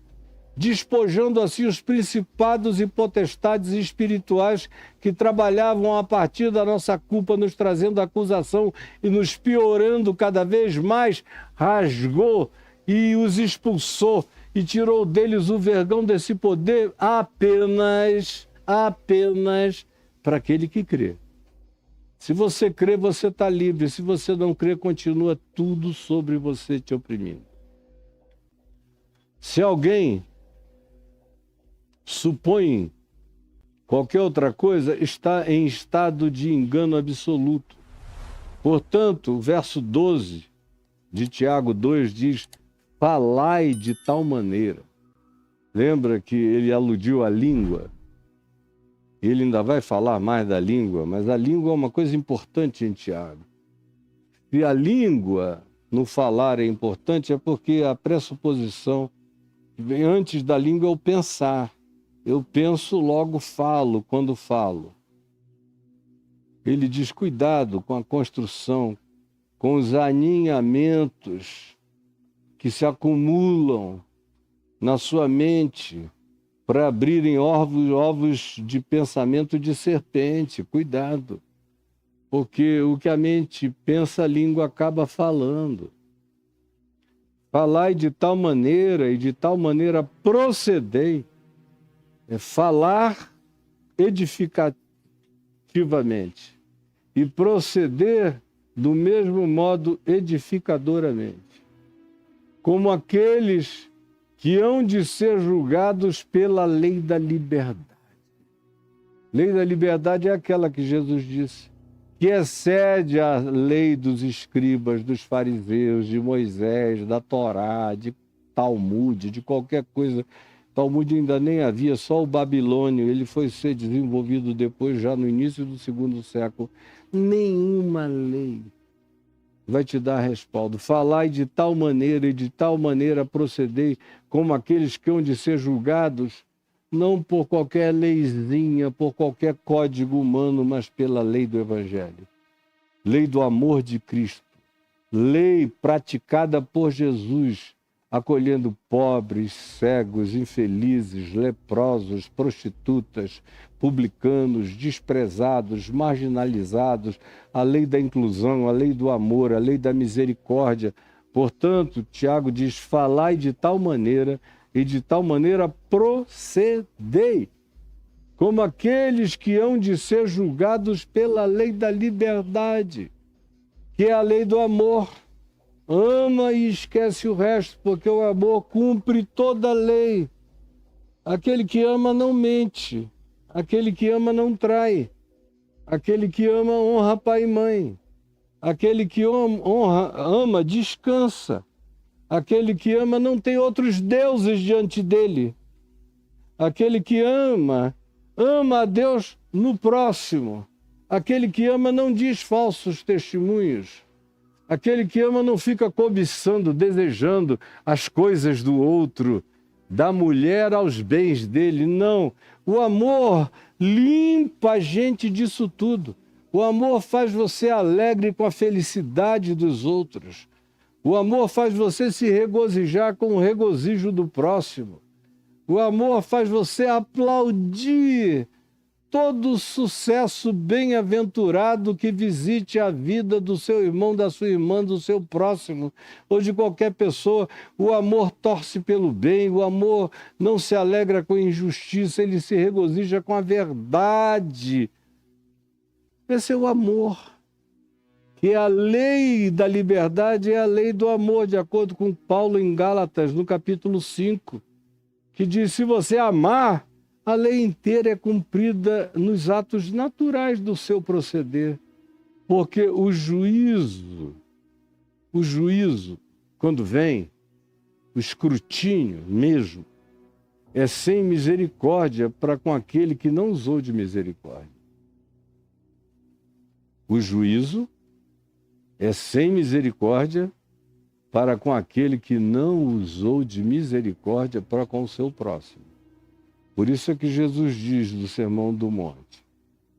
despojando assim os principados e potestades espirituais que trabalhavam a partir da nossa culpa, nos trazendo acusação e nos piorando cada vez mais, rasgou e os expulsou e tirou deles o vergão desse poder apenas para aquele que crê. Se você crê, você está livre. Se você não crê, continua tudo sobre você te oprimindo. Se alguém supõe qualquer outra coisa, está em estado de engano absoluto. Portanto, o verso 12 de Tiago 2 diz: falai de tal maneira. Lembra que ele aludiu à língua? Ele ainda vai falar mais da língua, mas a língua é uma coisa importante em Tiago. Se a língua no falar é importante, é porque a pressuposição que vem antes da língua é o pensar. Eu penso, logo falo, quando falo. Ele diz: cuidado com a construção, com os aninhamentos que se acumulam na sua mente para abrirem ovos de pensamento de serpente. Cuidado, porque o que a mente pensa, a língua acaba falando. Falai de tal maneira e de tal maneira procedei. É falar edificativamente e proceder do mesmo modo edificadoramente, como aqueles que hão de ser julgados pela lei da liberdade. Lei da liberdade é aquela que Jesus disse, que excede a lei dos escribas, dos fariseus, de Moisés, da Torá, de Talmud, de qualquer coisa. Talmud ainda nem havia, só o babilônio, ele foi ser desenvolvido depois, já no início do 2º século. Nenhuma lei vai te dar respaldo. Falai de tal maneira e de tal maneira procedei, como aqueles que hão de ser julgados, não por qualquer leizinha, por qualquer código humano, mas pela lei do Evangelho. Lei do amor de Cristo. Lei praticada por Jesus, acolhendo pobres, cegos, infelizes, leprosos, prostitutas, publicanos, desprezados, marginalizados, a lei da inclusão, a lei do amor, a lei da misericórdia. Portanto, Tiago diz, falai de tal maneira e de tal maneira procedei, como aqueles que hão de ser julgados pela lei da liberdade, que é a lei do amor. Ama e esquece o resto, porque o amor cumpre toda a lei. Aquele que ama não mente, aquele que ama não trai, aquele que ama honra pai e mãe, aquele que ama descansa, aquele que ama não tem outros deuses diante dele, aquele que ama a Deus no próximo, aquele que ama não diz falsos testemunhos. Aquele que ama não fica cobiçando, desejando as coisas do outro, da mulher aos bens dele. Não. O amor limpa a gente disso tudo. O amor faz você alegre com a felicidade dos outros. O amor faz você se regozijar com o regozijo do próximo. O amor faz você aplaudir todo sucesso bem-aventurado que visite a vida do seu irmão, da sua irmã, do seu próximo, ou de qualquer pessoa. O amor torce pelo bem, o amor não se alegra com injustiça, ele se regozija com a verdade. Esse é o amor. Que a lei da liberdade é a lei do amor, de acordo com Paulo em Gálatas, no capítulo 5, que diz, se você amar, a lei inteira é cumprida nos atos naturais do seu proceder, porque o juízo, quando vem, o escrutínio mesmo, é sem misericórdia para com aquele que não usou de misericórdia. O juízo é sem misericórdia para com aquele que não usou de misericórdia para com o seu próximo. Por isso é que Jesus diz no Sermão do Monte,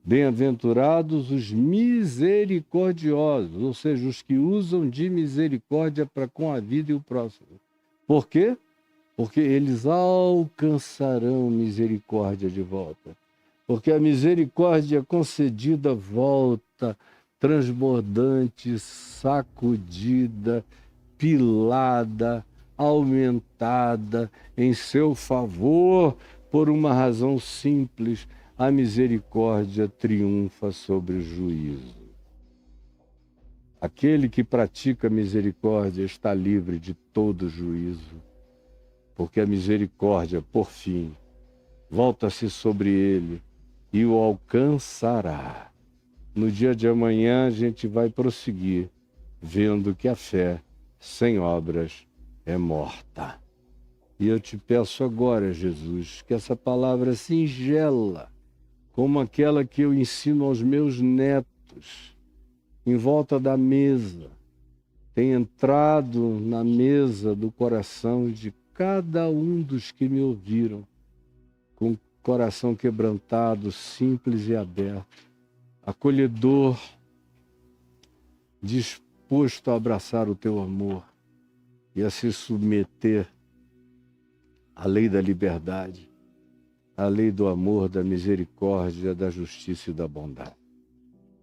bem-aventurados os misericordiosos, ou seja, os que usam de misericórdia para com a vida e o próximo. Por quê? Porque eles alcançarão misericórdia de volta. Porque a misericórdia concedida volta transbordante, sacudida, pilada, aumentada em seu favor, por uma razão simples, a misericórdia triunfa sobre o juízo. Aquele que pratica misericórdia está livre de todo juízo, porque a misericórdia, por fim, volta-se sobre ele e o alcançará. No dia de amanhã a gente vai prosseguir, vendo que a fé sem obras é morta. E eu te peço agora, Jesus, que essa palavra singela, como aquela que eu ensino aos meus netos, em volta da mesa, tenha entrado na mesa do coração de cada um dos que me ouviram, com o coração quebrantado, simples e aberto, acolhedor, disposto a abraçar o teu amor e a se submeter à lei da liberdade, à lei do amor, da misericórdia, da justiça e da bondade.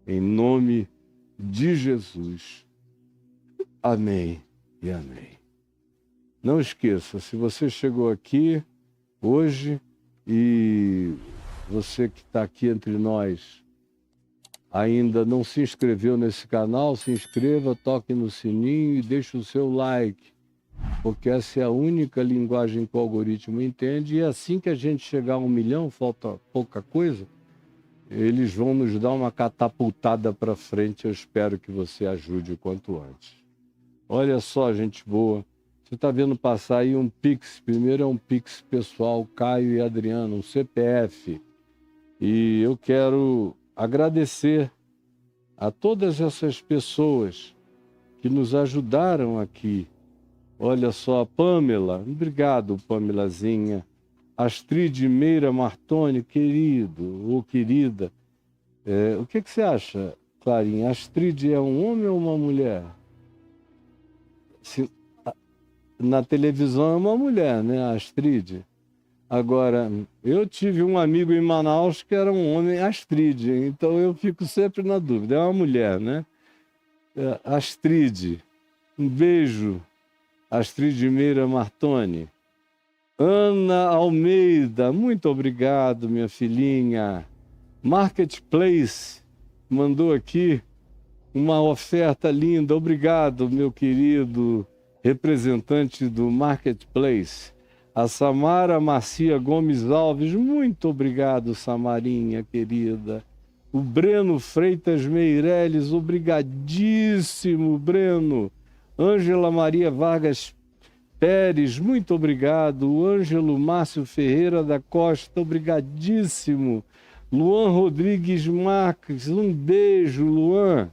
Em nome de Jesus. Amém e amém. Não esqueça, se você chegou aqui hoje e você que está aqui entre nós ainda não se inscreveu nesse canal, se inscreva, toque no sininho e deixe o seu like, porque essa é a única linguagem que o algoritmo entende, e assim que a gente chegar a 1 milhão, falta pouca coisa, eles vão nos dar uma catapultada para frente. Eu espero que você ajude o quanto antes. Olha só, gente boa, você está vendo passar aí um Pix. Primeiro é um Pix pessoal, Caio e Adriano, um CPF. E eu quero agradecer a todas essas pessoas que nos ajudaram aqui. Olha só, a Pamela, obrigado, Pamelazinha. Astrid Meira Martoni, querido ou querida. O que você acha, Clarinha? Astrid é um homem ou uma mulher? na televisão é uma mulher, né? A Astrid. Agora, eu tive um amigo em Manaus que era um homem Astrid, então eu fico sempre na dúvida. É uma mulher, né? Astrid. Um beijo, Astrid Meira Martoni. Ana Almeida, muito obrigado, minha filhinha. Marketplace mandou aqui uma oferta linda. Obrigado, meu querido representante do Marketplace. A Samara Marcia Gomes Alves, muito obrigado, Samarinha querida. O Breno Freitas Meirelles, obrigadíssimo, Breno. Ângela Maria Vargas Pérez, muito obrigado. O Ângelo Márcio Ferreira da Costa, obrigadíssimo. Luan Rodrigues Marques, um beijo, Luan.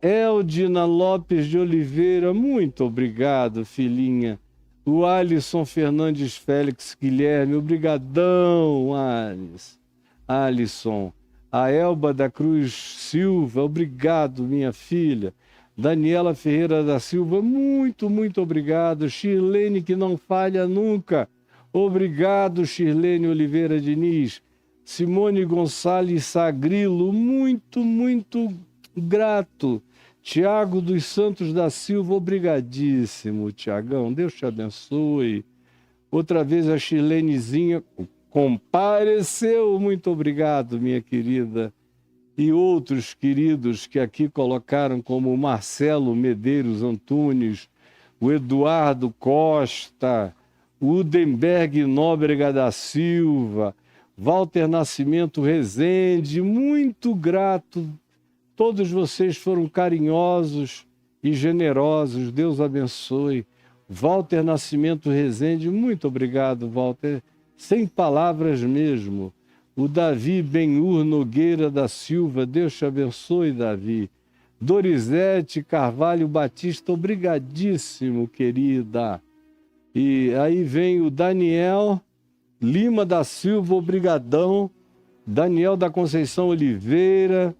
Eldina Lopes de Oliveira, muito obrigado, filhinha. O Alisson Fernandes Félix Guilherme, obrigadão, Alisson. A Elba da Cruz Silva, obrigado, minha filha. Daniela Ferreira da Silva, muito, muito obrigado. Shirlene, que não falha nunca. Obrigado, Shirlene Oliveira Diniz. Simone Gonçalves Sagrilo, muito, muito grato. Tiago dos Santos da Silva, obrigadíssimo, Tiagão. Deus te abençoe. Outra vez a Shirlenezinha compareceu. Muito obrigado, minha querida. E outros queridos que aqui colocaram, como o Marcelo Medeiros Antunes, o Eduardo Costa, o Udenberg Nóbrega da Silva, Walter Nascimento Rezende, muito grato. Todos vocês foram carinhosos e generosos. Deus abençoe. Walter Nascimento Rezende, muito obrigado, Walter. Sem palavras mesmo. O Davi Benhur Nogueira da Silva, Deus te abençoe, Davi. Dorizete Carvalho Batista, obrigadíssimo, querida. E aí vem o Daniel Lima da Silva, obrigadão. Daniel da Conceição Oliveira,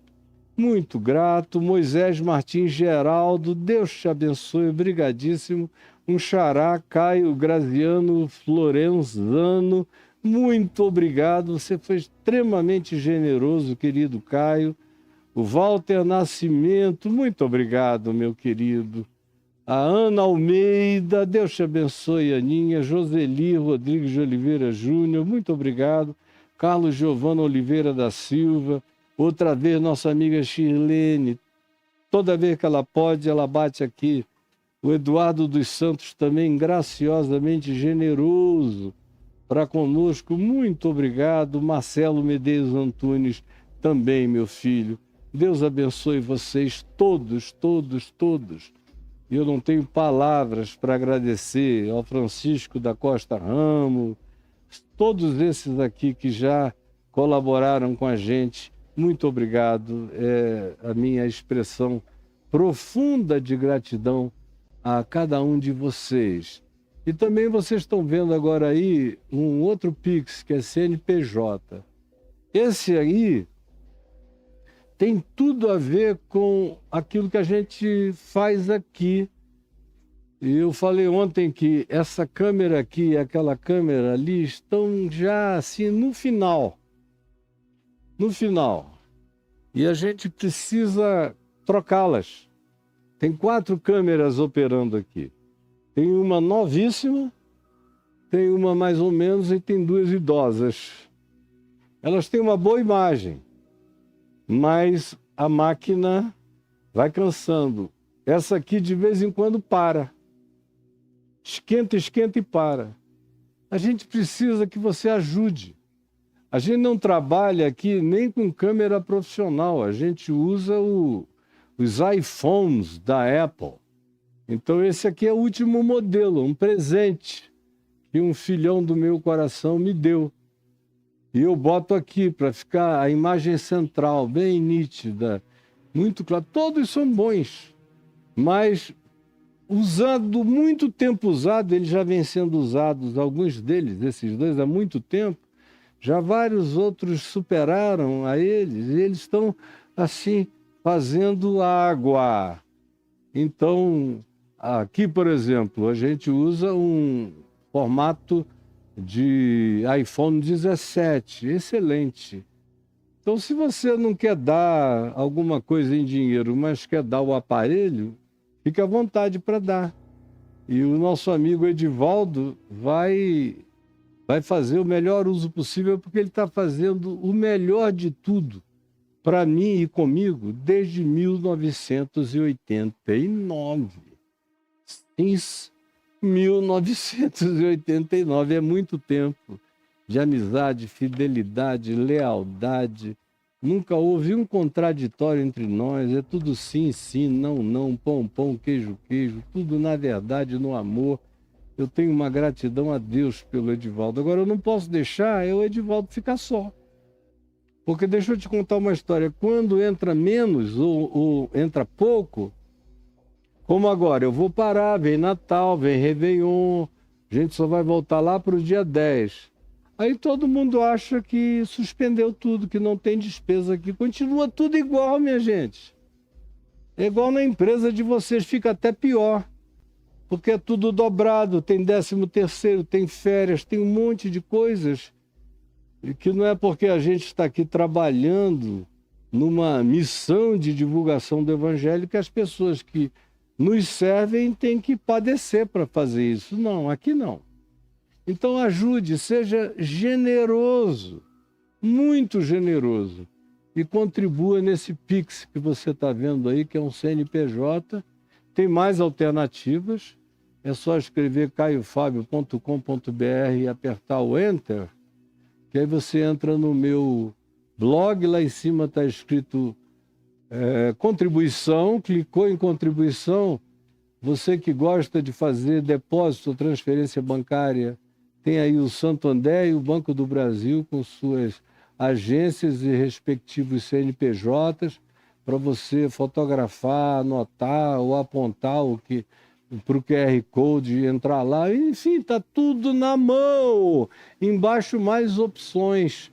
muito grato. Moisés Martins Geraldo, Deus te abençoe, obrigadíssimo. Um xará, Caio Graziano Florenzano, muito obrigado, você foi extremamente generoso, querido Caio. O Walter Nascimento, muito obrigado, meu querido. A Ana Almeida, Deus te abençoe, Aninha. Joseli Rodrigues de Oliveira Júnior, muito obrigado. Carlos Giovana Oliveira da Silva, outra vez nossa amiga Shirlene, toda vez que ela pode, ela bate aqui. O Eduardo dos Santos também, graciosamente generoso para conosco, muito obrigado. Marcelo Medeiros Antunes, também, meu filho. Deus abençoe vocês todos, todos, todos. Eu não tenho palavras para agradecer ao Francisco da Costa Ramos, todos esses aqui que já colaboraram com a gente. Muito obrigado. É a minha expressão profunda de gratidão a cada um de vocês. E também vocês estão vendo agora aí um outro Pix, que é CNPJ. Esse aí tem tudo a ver com aquilo que a gente faz aqui. E eu falei ontem que essa câmera aqui e aquela câmera ali estão já assim no final. No final. E a gente precisa trocá-las. Tem 4 câmeras operando aqui. Tem uma novíssima, tem uma mais ou menos e tem 2 idosas. Elas têm uma boa imagem, mas a máquina vai cansando. Essa aqui de vez em quando para. Esquenta, esquenta e para. A gente precisa que você ajude. A gente não trabalha aqui nem com câmera profissional, a gente usa os iPhones da Apple. Então esse aqui é o último modelo, um presente que um filhão do meu coração me deu. E eu boto aqui para ficar a imagem central, bem nítida, muito clara. Todos são bons, mas usado, muito tempo usado, eles já vêm sendo usados, alguns deles, esses 2, há muito tempo. Já vários outros superaram a eles, e eles estão assim, fazendo água. Então, Aqui, por exemplo, a gente usa um formato de iPhone 17, excelente. Então, se você não quer dar alguma coisa em dinheiro, mas quer dar o aparelho, fique à vontade para dar. E o nosso amigo Edivaldo vai fazer o melhor uso possível, porque ele está fazendo o melhor de tudo para mim e comigo desde 1989. Since 1989, é muito tempo de amizade, fidelidade, lealdade. Nunca houve um contraditório entre nós, é tudo sim, sim, não, não, pão, pão, queijo, queijo, tudo na verdade, no amor. Eu tenho uma gratidão a Deus pelo Edivaldo. Agora, eu não posso deixar o Edivaldo ficar só. Porque deixa eu te contar uma história. Quando entra menos ou entra pouco, como agora, eu vou parar, vem Natal, vem Réveillon, a gente só vai voltar lá para o dia 10. Aí todo mundo acha que suspendeu tudo, que não tem despesa aqui. Continua tudo igual, minha gente. É igual na empresa de vocês, fica até pior. Porque é tudo dobrado, tem 13º, tem férias, tem um monte de coisas. E que não é porque a gente está aqui trabalhando numa missão de divulgação do Evangelho que as pessoas que nos servem têm que padecer para fazer isso. Não, aqui não. Então ajude, seja generoso, muito generoso, e contribua nesse Pix que você está vendo aí, que é um CNPJ. Tem mais alternativas, é só escrever caiofabio.com.br e apertar o Enter, que aí você entra no meu blog, lá em cima está escrito contribuição, clicou em contribuição, você que gosta de fazer depósito ou transferência bancária, tem aí o Santander e o Banco do Brasil com suas agências e respectivos CNPJs para você fotografar, anotar ou apontar para o QR Code, entrar lá. Enfim, está tudo na mão. Embaixo mais opções.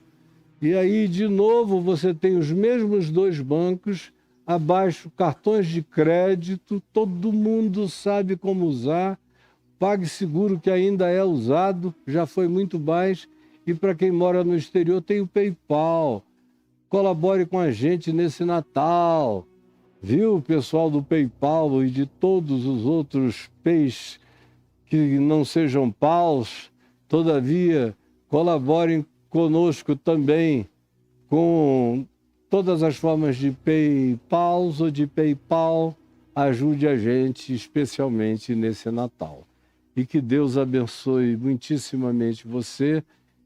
E aí, de novo, você tem os mesmos dois bancos. Abaixo, cartões de crédito. Todo mundo sabe como usar. PagSeguro, que ainda é usado, já foi muito mais. E para quem mora no exterior, tem o PayPal. Colabore com a gente nesse Natal. Viu, pessoal do PayPal e de todos os outros Pays que não sejam paus, todavia, colaborem conosco também com todas as formas de PayPal ou de PayPal. Ajude a gente, especialmente nesse Natal. E que Deus abençoe muitíssimamente você.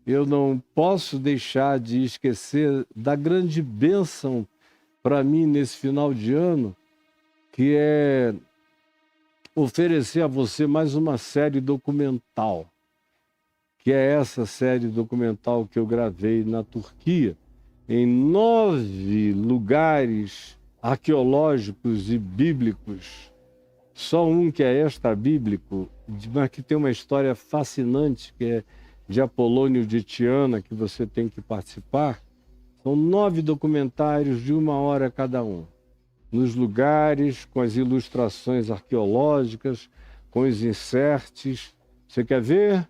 Eu não posso deixar de esquecer da grande bênção para mim nesse final de ano, que é oferecer a você mais uma série documental, que é essa série documental que eu gravei na Turquia, em 9 lugares arqueológicos e bíblicos. Só um que é extra-bíblico, mas que tem uma história fascinante, que é de Apolônio de Tiana, que você tem que participar. São 9 documentários de 1 hora cada um, nos lugares, com as ilustrações arqueológicas, com os inserts. Você quer ver?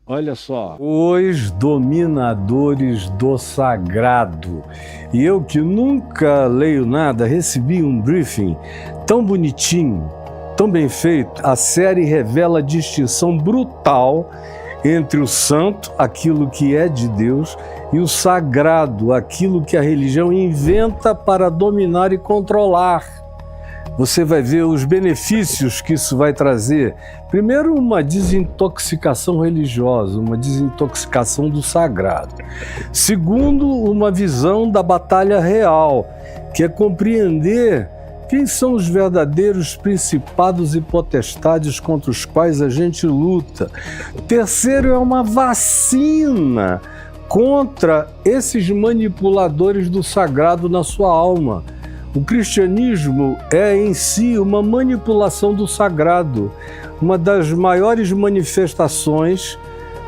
Olha só. Os dominadores do sagrado. E eu que nunca leio nada, recebi um briefing tão bonitinho, tão bem feito. A série revela a distinção brutal entre o santo, aquilo que é de Deus, e o sagrado, aquilo que a religião inventa para dominar e controlar. Você vai ver os benefícios que isso vai trazer. Primeiro, uma desintoxicação religiosa, uma desintoxicação do sagrado. Segundo, uma visão da batalha real, que é compreender quem são os verdadeiros principados e potestades contra os quais a gente luta. Terceiro, é uma vacina contra esses manipuladores do sagrado na sua alma. O cristianismo é em si uma manipulação do sagrado, uma das maiores manifestações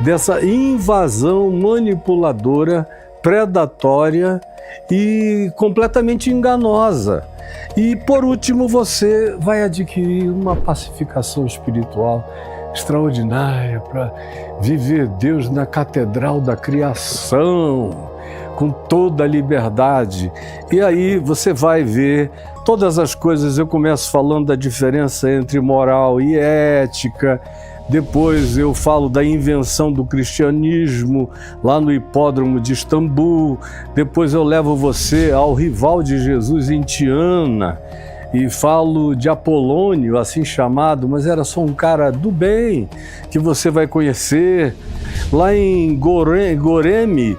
dessa invasão manipuladora, predatória e completamente enganosa. E, por último, você vai adquirir uma pacificação espiritual extraordinária para viver Deus na catedral da criação, com toda a liberdade. E aí você vai ver todas as coisas. Eu começo falando da diferença entre moral e ética, depois eu falo da invenção do cristianismo lá no hipódromo de Istambul, depois eu levo você ao rival de Jesus em Tiana e falo de Apolônio, assim chamado, mas era só um cara do bem que você vai conhecer. Lá em Goreme,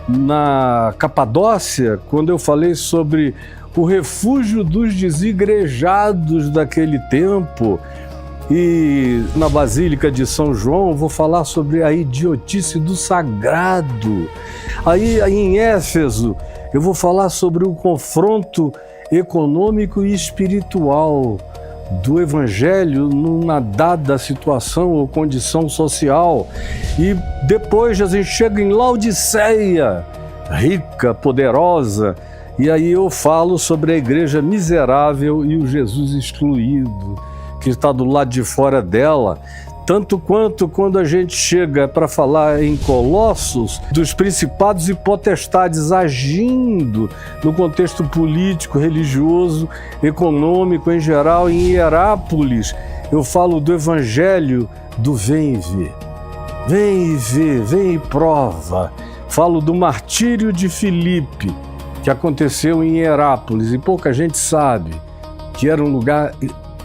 na Capadócia, quando eu falei sobre o refúgio dos desigrejados daquele tempo, e na Basílica de São João vou falar sobre a idiotice do sagrado. Aí em Éfeso eu vou falar sobre o confronto econômico e espiritual do Evangelho numa dada situação ou condição social. E depois a gente chega em Laodiceia, rica, poderosa, e aí eu falo sobre a igreja miserável e o Jesus excluído, que está do lado de fora dela, tanto quanto quando a gente chega para falar em Colossos, dos principados e potestades agindo no contexto político, religioso, econômico em geral. Em Hierápolis, eu falo do evangelho do vem e vê. Vem e vê, vem e prova. Falo do martírio de Filipe, que aconteceu em Hierápolis, e pouca gente sabe que era um lugar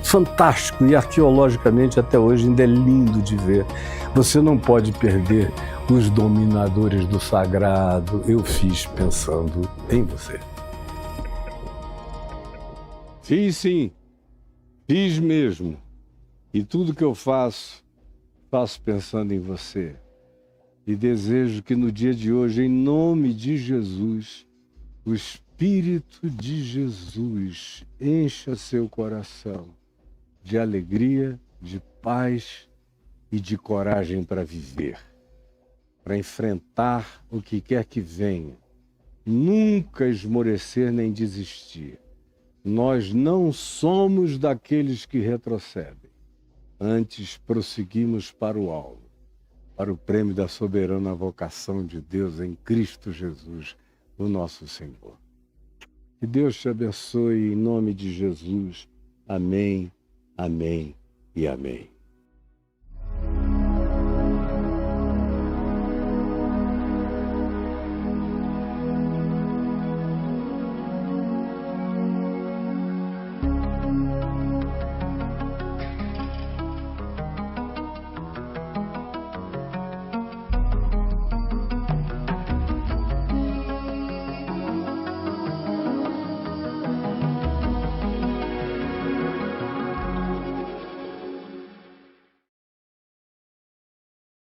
fantástico e arqueologicamente até hoje ainda é lindo de ver. Você não pode perder os dominadores do sagrado. Eu fiz pensando em você. Fiz sim, fiz mesmo. E tudo que eu faço, faço pensando em você. E desejo que no dia de hoje, em nome de Jesus, o Espírito de Jesus encha seu coração de alegria, de paz e de coragem para viver, para enfrentar o que quer que venha. Nunca esmorecer nem desistir. Nós não somos daqueles que retrocedem. Antes prosseguimos para o alvo, para o prêmio da soberana vocação de Deus em Cristo Jesus, o nosso Senhor. Que Deus te abençoe em nome de Jesus. Amém. Amém e amém.